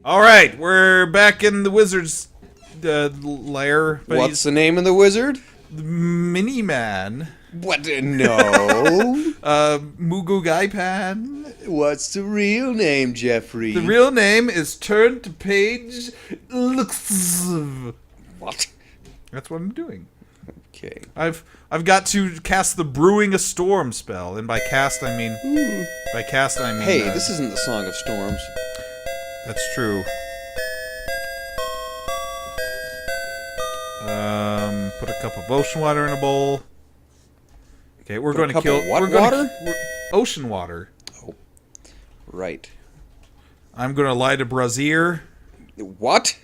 All right, we're back in the wizard's lair. But What's the name of the wizard? Mini-Man. What? No. Mugu Gaipan. What's the real name, Jeffrey? The real name is Turn to Page Looks. What? That's what I'm doing. Okay. I've got to cast the Brewing a Storm spell, and by cast I mean Hey, this isn't the Song of Storms. That's true. Put a cup of ocean water in a bowl. Okay, we're going to kill. Water? Ocean water. Oh, right. I'm going to light a brazier. What?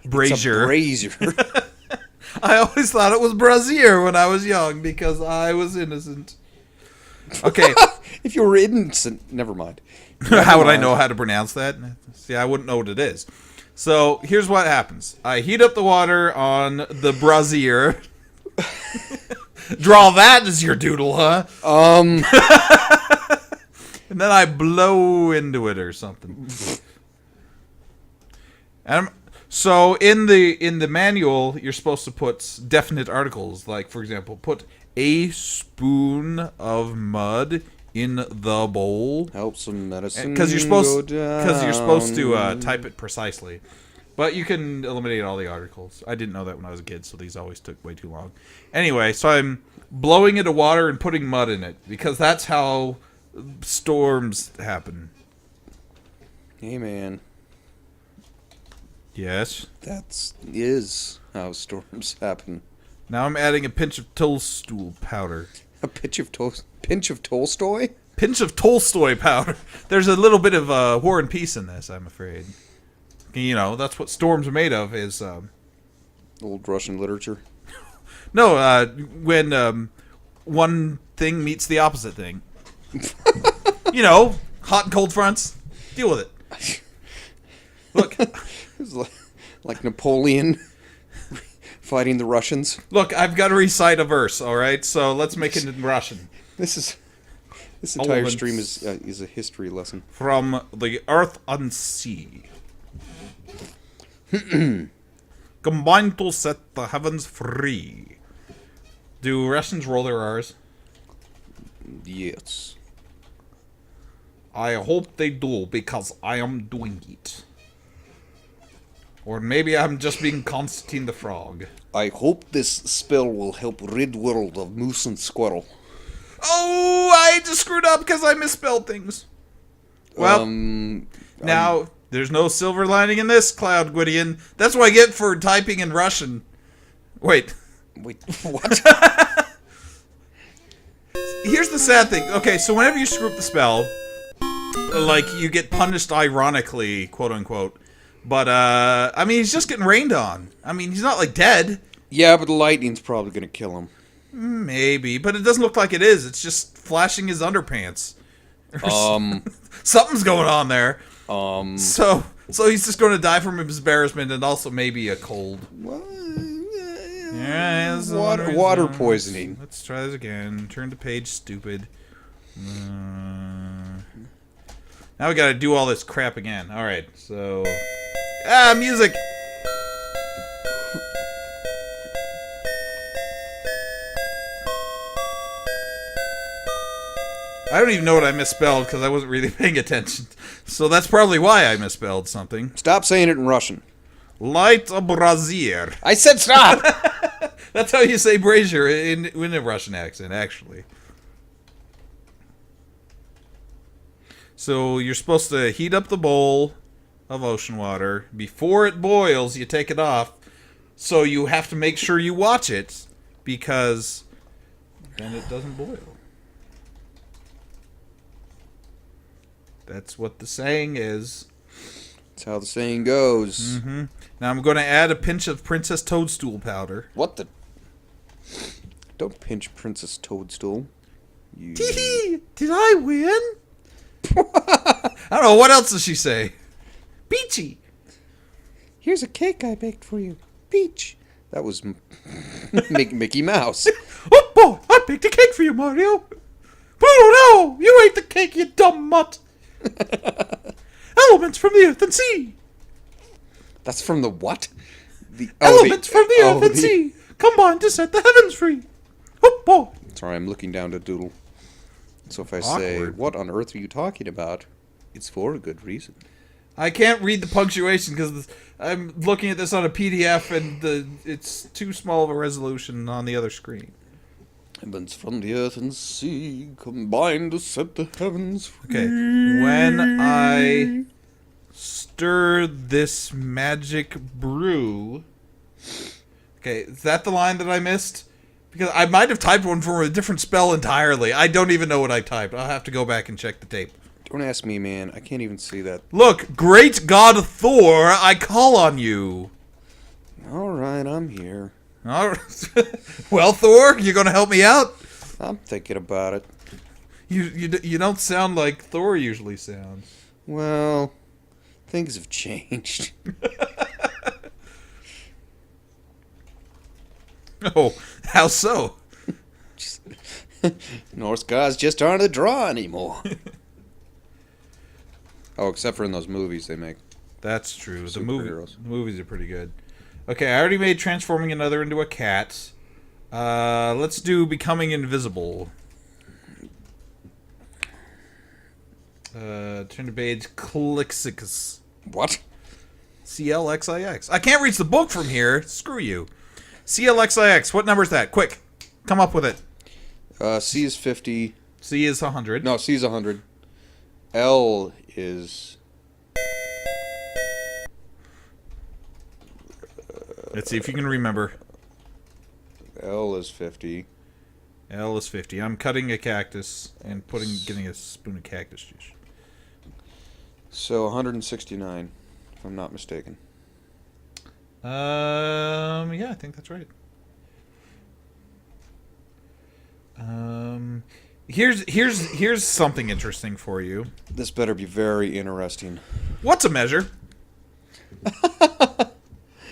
Brazier. It's a brazier. I always thought it was brazier when I was young because I was innocent. Okay. If you were innocent, never mind. How would I know how to pronounce that? See, I wouldn't know what it is. So here's what happens. I heat up the water on the brazier. Draw that as your doodle, huh? And then I blow into it or something. So in the manual, you're supposed to put definite articles, like for example, put a spoon of mud in the bowl. Help some medicine. Because you're supposed to type it precisely. But you can eliminate all the articles. I didn't know that when I was a kid, so these always took way too long. Anyway, so I'm blowing into water and putting mud in it because that's how storms happen. Hey, man. Yes. That is how storms happen. Now I'm adding a pinch of toadstool powder. A pinch of Tolstoy? Pinch of Tolstoy powder. There's a little bit of War and Peace in this, I'm afraid. You know, that's what storms are made of, is... Old Russian literature? No, when one thing meets the opposite thing. You know, hot and cold fronts. Deal with it. Look. It's like Napoleon fighting the Russians. Look, I've got to recite a verse, all right? So let's make it in Russian. This entire stream is a history lesson. From the earth and sea. Combined to set the heavens free. Do Russians roll their R's? Yes. I hope they do, because I am doing it. Or maybe I'm just being Constantine the Frog. I hope this spell will help rid world of moose and squirrel. Oh, I just screwed up because I misspelled things. Well, now, there's no silver lining in this, Cloud Gwydion. That's what I get for typing in Russian. Wait, what? Here's the sad thing. Okay, so whenever you screw up the spell, like, you get punished ironically, quote-unquote. But, I mean, he's just getting rained on. I mean, he's not, like, dead. Yeah, but the lightning's probably going to kill him. Maybe, but it doesn't look like it is. It's just flashing his underpants. Something's going on there. So he's just going to die from embarrassment and also maybe a cold. Yeah, water poisoning. Let's try this again. Turn to page, stupid. Now we gotta do all this crap again. Alright, so... music! I don't even know what I misspelled because I wasn't really paying attention. So that's probably why I misspelled something. Stop saying it in Russian. Light a brazier. I said stop! That's how you say brazier in a Russian accent, actually. So you're supposed to heat up the bowl of ocean water. Before it boils, you take it off. So you have to make sure you watch it, because then it doesn't boil. That's what the saying is. That's how the saying goes. Mm-hmm. Now I'm going to add a pinch of Princess Toadstool powder. What the? Don't pinch Princess Toadstool. Tee-hee! Did I win? I don't know. What else does she say? Peachy! Here's a cake I baked for you. Peach. That was Mickey Mouse. Oh, boy! I baked a cake for you, Mario! Oh, no! You ate the cake, you dumb mutt! Elements from the earth and sea! That's from the what? The Elements from the earth and sea combine to set the heavens free. Oh, boy. Sorry, I'm looking down to Doodle. So if I say, Awkward. what on earth are you talking about? It's for a good reason. I can't read the punctuation because I'm looking at this on a PDF and it's too small of a resolution on the other screen. Elements from the earth and sea combine to set the heavens free. Okay, when I stir this magic brew... Okay, is that the line that I missed? Because I might have typed one for a different spell entirely. I don't even know what I typed. I'll have to go back and check the tape. Don't ask me, man. I can't even see that. Look, great god Thor, I call on you. All right, I'm here. All right. Well, Thor, you gonna help me out? I'm thinking about it. You don't sound like Thor usually sounds. Well, things have changed. Oh, how so? Norse gods just aren't a draw anymore. Oh, except for in those movies they make. That's true. The Superheroes. movies are pretty good. Okay, I already made transforming another into a cat. Let's do becoming invisible. Turn to page Clixix. What? CLXIX. I can't reach the book from here. Screw you. CLXIX. What number is that? Quick. Come up with it. C is 50. C is 100. No, C is 100. L is... Let's see if you can remember. L is 50. L is 50. I'm cutting a cactus and getting a spoon of cactus juice. So 169, if I'm not mistaken. Yeah, I think that's right. Here's something interesting for you. This better be very interesting. What's a measure?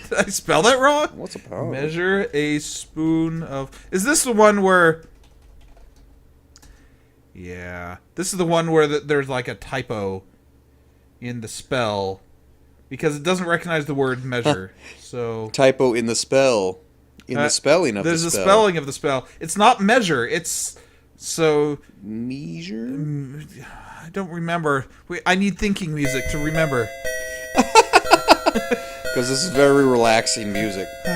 Did I spell that wrong? What's a power? Measure a spoon of... Is this the one where... Yeah. This is the one where there's like a typo in the spell. Because it doesn't recognize the word measure. So... Typo in the spell. In the spelling of the spell. There's a spelling of the spell. It's not measure. It's... So... Measure? I don't remember. Wait, I need thinking music to remember. Because this is very relaxing music. Do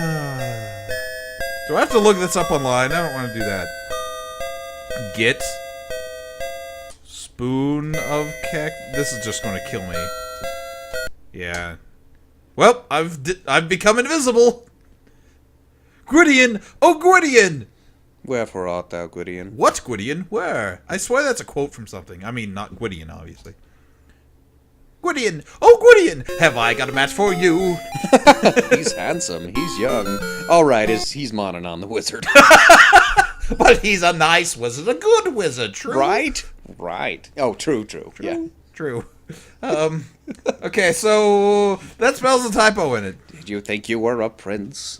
I have to look this up online? I don't want to do that. Get spoon of This is just going to kill me. Yeah. Well, I've become invisible. Gwydion! Oh, Gwydion! Wherefore art thou, Gwydion? What, Gwydion? Where? I swear that's a quote from something. I mean, not Gwydion, obviously. Gwydion! Oh, Gwydion! Have I got a match for you? He's handsome. He's young. All right, he's Mononon the wizard. But he's a nice wizard, a good wizard, true? Right? Right. Oh, true. Yeah. True. Okay, so that spells a typo in it. Did you think you were a prince?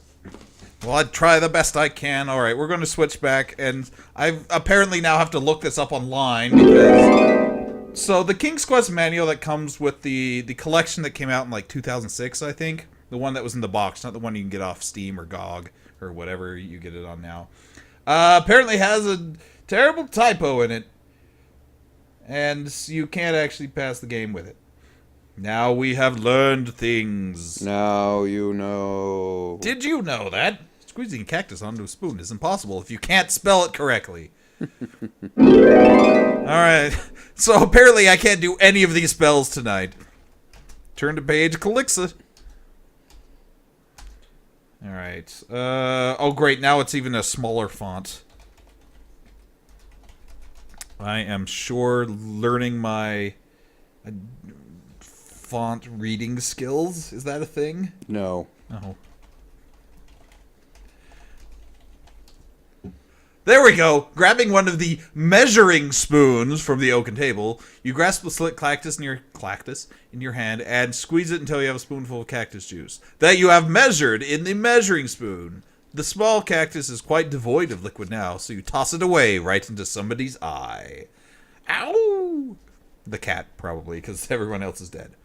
Well, I'd try the best I can. All right, we're going to switch back, and I apparently now have to look this up online because... So the King's Quest manual that comes with the collection that came out in like 2006, I think, the one that was in the box, not the one you can get off Steam or GOG or whatever you get it on now, apparently has a terrible typo in it, and you can't actually pass the game with it. Now we have learned things. Now you know. Did you know that? Squeezing a cactus onto a spoon is impossible if you can't spell it correctly. Alright, so apparently I can't do any of these spells tonight. Turn to page Calixa. Alright, oh great, now it's even a smaller font. I am sure learning my font reading skills. Is that a thing? No. Oh. There we go! Grabbing one of the measuring spoons from the oaken table, you grasp the slit cactus in your hand and squeeze it until you have a spoonful of cactus juice that you have measured in the measuring spoon. The small cactus is quite devoid of liquid now, so you toss it away right into somebody's eye. Ow! The cat, probably, because everyone else is dead.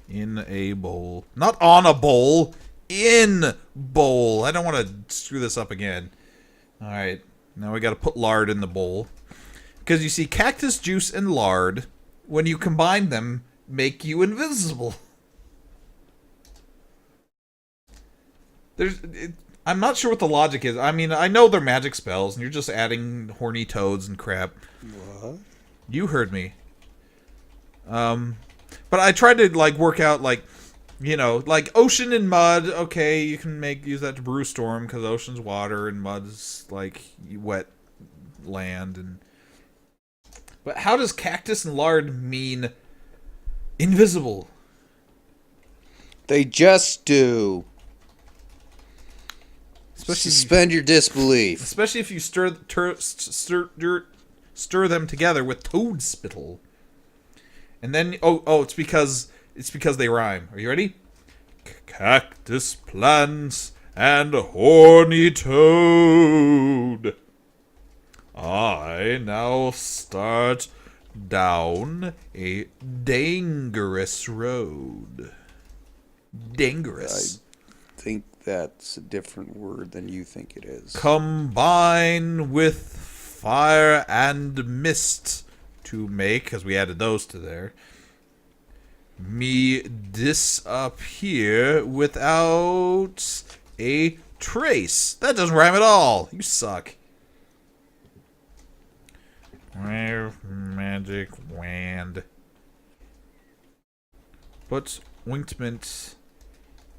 In a bowl. Not on a bowl. In bowl. I don't want to screw this up again. Alright. Now we got to put lard in the bowl. Because you see, cactus juice and lard, when you combine them, make you invisible. I'm not sure what the logic is. I mean, I know they're magic spells, and you're just adding horny toads and crap. What? You heard me. But I tried to, like, work out, like, you know, like ocean and mud. Okay, you can use that to brew storm because ocean's water and mud's like wet land. But how does cactus and lard mean invisible? They just do. Suspend your disbelief. Especially if you stir them together with toad spittle. And then it's because they rhyme. Are you ready? Cactus plants and horny toad. I now start down a dangerous road. Dangerous. I think that's a different word than you think it is. Combine with fire and mist to make, because we added those to there, me disappear without a trace. That doesn't rhyme at all. You suck. Magic wand. Put ointment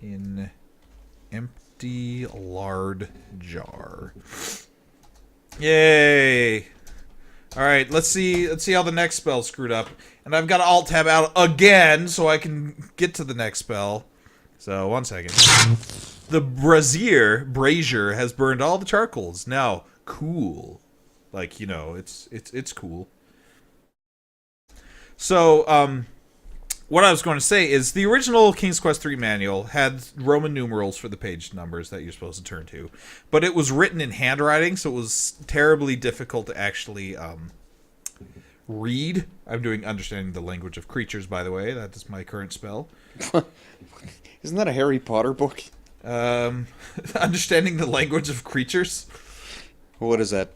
in empty lard jar. Yay! Alright, let's see how the next spell screwed up. And I've got to alt tab out again so I can get to the next spell. So, 1 second. The brazier has burned all the charcoals. Now, cool. Like, you know, it's cool. So, what I was going to say is the original King's Quest III manual had Roman numerals for the page numbers that you're supposed to turn to. But it was written in handwriting, so it was terribly difficult to actually read. I'm doing Understanding the Language of Creatures, by the way. That is my current spell. Isn't that a Harry Potter book? Understanding the Language of Creatures. What is that?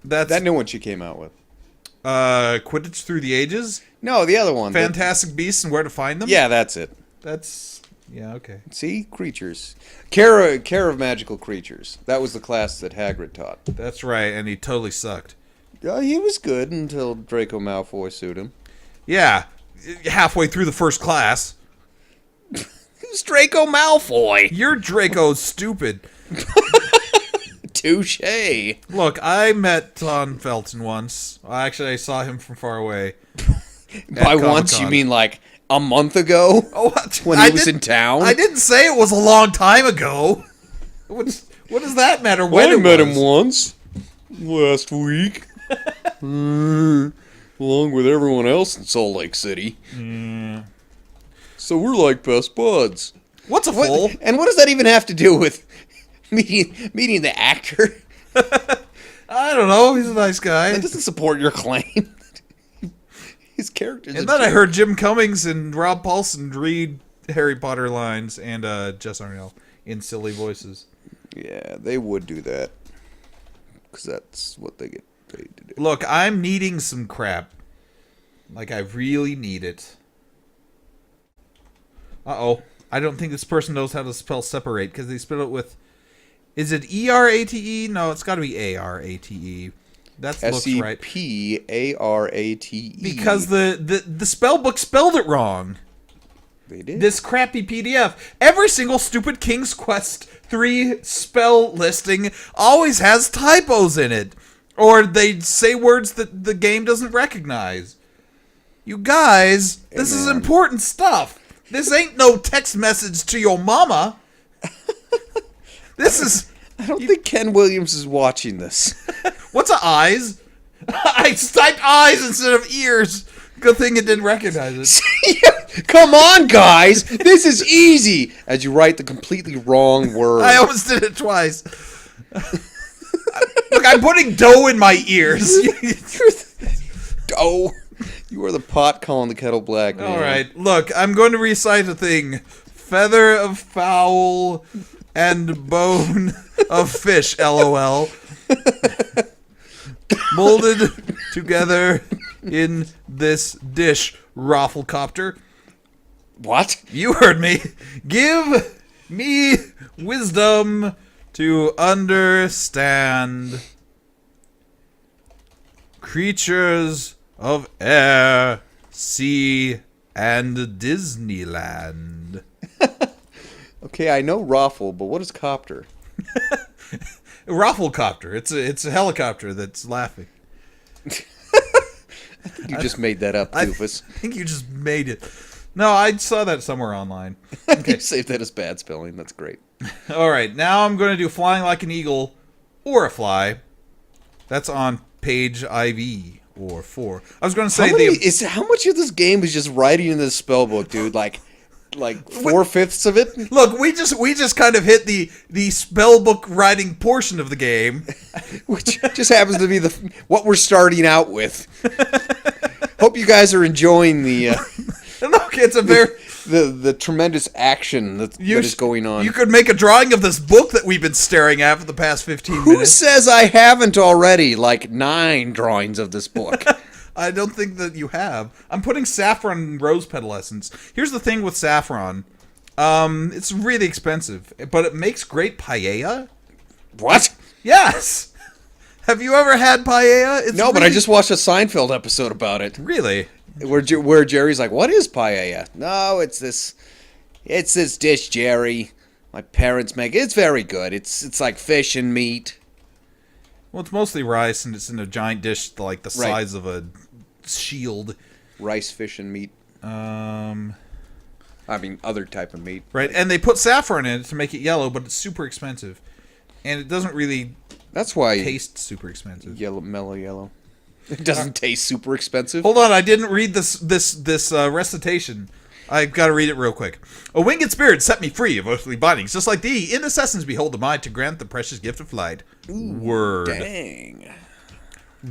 That's that new one she came out with. Quidditch Through the Ages? No, the other one. Fantastic Beasts and Where to Find Them? Yeah, that's it. Yeah, okay. See? Creatures. Care of Magical Creatures. That was the class that Hagrid taught. That's right, and he totally sucked. He was good until Draco Malfoy sued him. Yeah, halfway through the first class. Who's Draco Malfoy? Your Draco's stupid. Touche. Look, I met Tom Felton once. Actually, I saw him from far away. By once, you mean like a month ago? Oh, what? When he was in town? I didn't say it was a long time ago. What does that matter when I met him once. Last week. Along with everyone else in Salt Lake City. Mm. So we're like best buds. What's a fool? And what does that even have to do with meeting the actor? I don't know. He's a nice guy. That doesn't support your claim. His character's and then I heard Jim Cummings and Rob Paulson read Harry Potter lines and Jess Arnell in silly voices. Yeah, they would do that. Because that's what they get paid to do. Look, I'm needing some crap. Like, I really need it. Uh-oh. I don't think this person knows how to spell separate, because they spell it with... Is it E-R-A-T-E? No, it's got to be A-R-A-T-E. That looks right. S-E-P-A-R-A-T-E. Because the spell book spelled it wrong. They did. This crappy PDF. Every single stupid King's Quest 3 spell listing always has typos in it. Or they say words that the game doesn't recognize. You guys, this is important stuff. This ain't no text message to your mama. This is... I don't think Ken Williams is watching this. What's a eyes? I typed eyes instead of ears. Good thing it didn't recognize it. Come on, guys. This is easy. As you write the completely wrong word. I almost did it twice. Look, I'm putting dough in my ears. Dough. You are the pot calling the kettle black, man. All right, look, I'm going to recite a thing. Feather of fowl and bone of fish, LOL. Molded together in this dish, Rafflecopter. What? You heard me. Give me wisdom to understand creatures of air, sea, and Disneyland. Okay, I know raffle, but what is copter? Rafflecopter. It's a helicopter that's laughing. You just made that up, doofus. I think you just made it. No, I saw that somewhere online. You saved that as bad spelling. That's great. All right, now I'm going to do flying like an eagle or a fly. That's on page IV or 4. I was going to say How much of this game is just writing in this spell book, dude? Like 4/5 of it? Look, we just kind of hit the spell book writing portion of the game, Which just happens to be what we're starting out with. Hope you guys are enjoying the look, it's a very the tremendous action that is going on. You could make a drawing of this book that we've been staring at for the past 15 Who minutes. says I haven't already? Like 9 drawings of this book. I don't think that you have. I'm putting saffron and rose petal essence. Here's the thing with saffron. It's really expensive, but it makes great paella. What? Yes. Have you ever had paella? It's No, but I just watched a Seinfeld episode about it. Really? Where Jerry's like, "What is paella?" No, it's this dish, Jerry. My parents make it. It's very good. It's like fish and meat. Well, it's mostly rice, and it's in a giant dish like the size of a shield. Rice, fish, and meat. I mean, other type of meat. Right, and they put saffron in it to make it yellow, but it's super expensive, and it doesn't really That's why taste super expensive. mellow yellow. It doesn't taste super expensive. Hold on, I didn't read this recitation. I've got to read it real quick. A winged spirit set me free of earthly bindings, just like thee. In essence, behold the mind to grant the precious gift of flight. Word. Dang.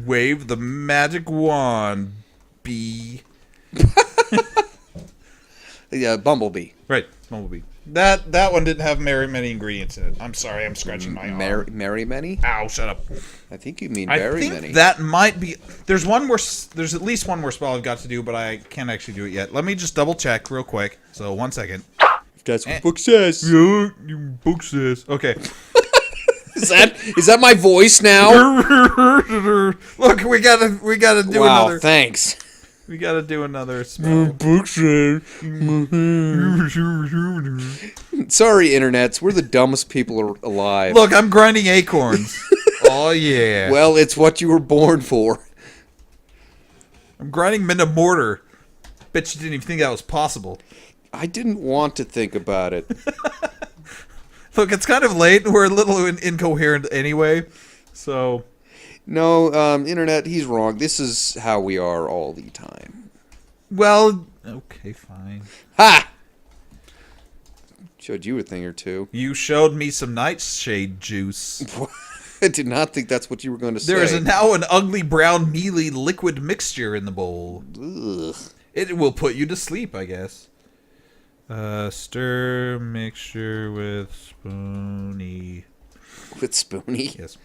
Wave the magic wand, bee. Yeah, bumblebee. Right, bumblebee. That one didn't have very many ingredients in it. I'm sorry, I'm scratching my arm. Mary many? Ow, shut up. I think you mean I very think many. that might be. There's at least one more spell I've got to do, but I can't actually do it yet. Let me just double check real quick. So 1 second. That's what book says. Yeah, book says. Okay. Is that my voice now? Look, we gotta do Wow, another. thanks. We gotta do another spell. Book says. Sorry, internets. We're the dumbest people alive. Look, I'm grinding acorns. Oh yeah. Well, it's what you were born for. I'm grinding them into mortar. Bet you didn't even think that was possible. I didn't want to think about it. Look, it's kind of late. We're a little incoherent anyway. So. No, internet, he's wrong. This is how we are all the time. Well, okay, fine. Ha! Showed you a thing or two. You showed me some nightshade juice. I did not think that's what you were going to say. There is now an ugly brown mealy liquid mixture in the bowl. Ugh. It will put you to sleep, I guess. Stir mixture with spoony. With Spoonie? Yes.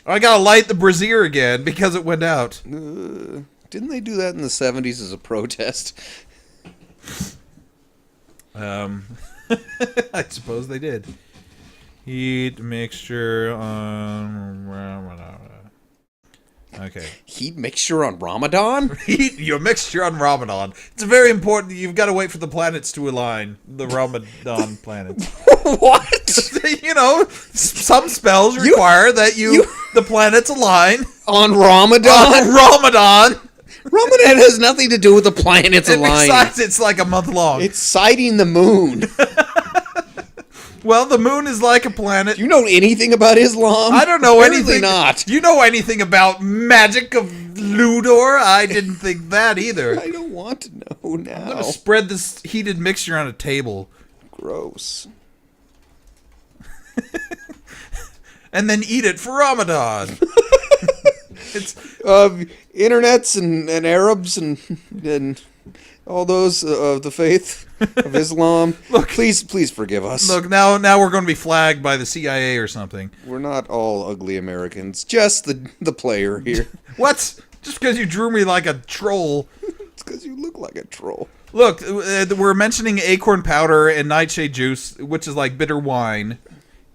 Oh, I gotta light the brazier again because it went out. Didn't they do that in the 70s as a protest? I suppose they did. Heat mixture on... Okay. Heat mixture on Ramadan? Heat your mixture on Ramadan. It's very important. You've got to wait for the planets to align. The Ramadan planets. What? You know, some spells require that the planets align On Ramadan? on Ramadan. Ramadan has nothing to do with the planets And aligning. besides, it's like a month long. It's sighting the moon. Well, the moon is like a planet. Do you know anything about Islam? I don't know Apparently anything. not. Do you know anything about magic of Ludor? I didn't think that either. I don't want to know now. I'm gonna spread this heated mixture on a table. Gross. And then eat it for Ramadan. internets and Arabs and all those of the faith of Islam. Look, please forgive us. Look, now we're going to be flagged by the CIA or something. We're not all ugly Americans. Just the player here. What? Just because you drew me like a troll. It's because you look like a troll. Look, we're mentioning acorn powder and nightshade juice, which is like bitter wine.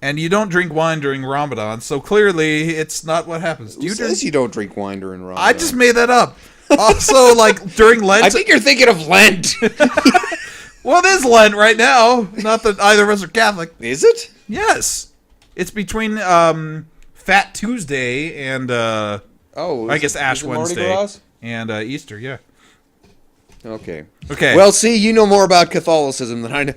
And you don't drink wine during Ramadan, so clearly it's not what happens. Who says you don't drink wine during Ramadan? I just made that up. Also, like, during Lent... I think you're thinking of Lent. Well, it is Lent right now. Not that either of us are Catholic. Is it? Yes. It's between Fat Tuesday and, I guess Ash Wednesday. And Easter, yeah. Okay. Okay. Well, see, you know more about Catholicism than I know.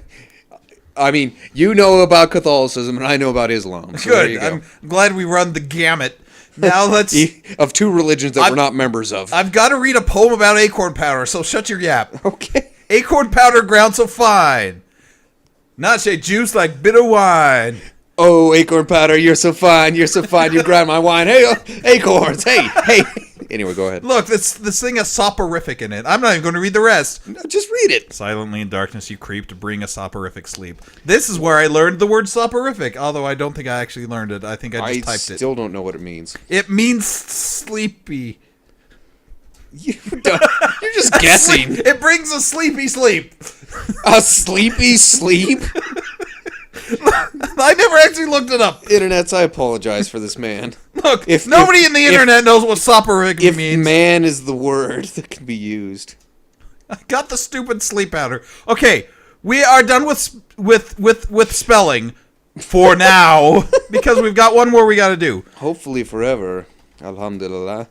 I mean, you know about Catholicism, and I know about Islam. So good. I'm glad we run the gamut. Now let's... of two religions that we're not members of. I've got to read a poem about acorn powder, so shut your yap. Okay. Acorn powder ground so fine. Nightshade juice like bitter wine. Oh, acorn powder, you're so fine. You're so fine. You grind my wine. Hey, acorns. Hey. Anyway, go ahead. Look, this thing has soporific in it. I'm not even going to read the rest. No, just read it. Silently in darkness you creep to bring a soporific sleep. This is where I learned the word soporific, although I don't think I actually learned it. I think I just typed it. I still don't know what it means. It means sleepy. You're just guessing. It brings a sleepy sleep. A sleepy sleep? I never actually looked it up. Internets, I apologize for this man. Look, if nobody in the internet knows what soporific means. If man is the word that can be used. I got the stupid sleep powder. Okay, we are done with spelling for now because we've got one more we got to do. Hopefully forever. Alhamdulillah.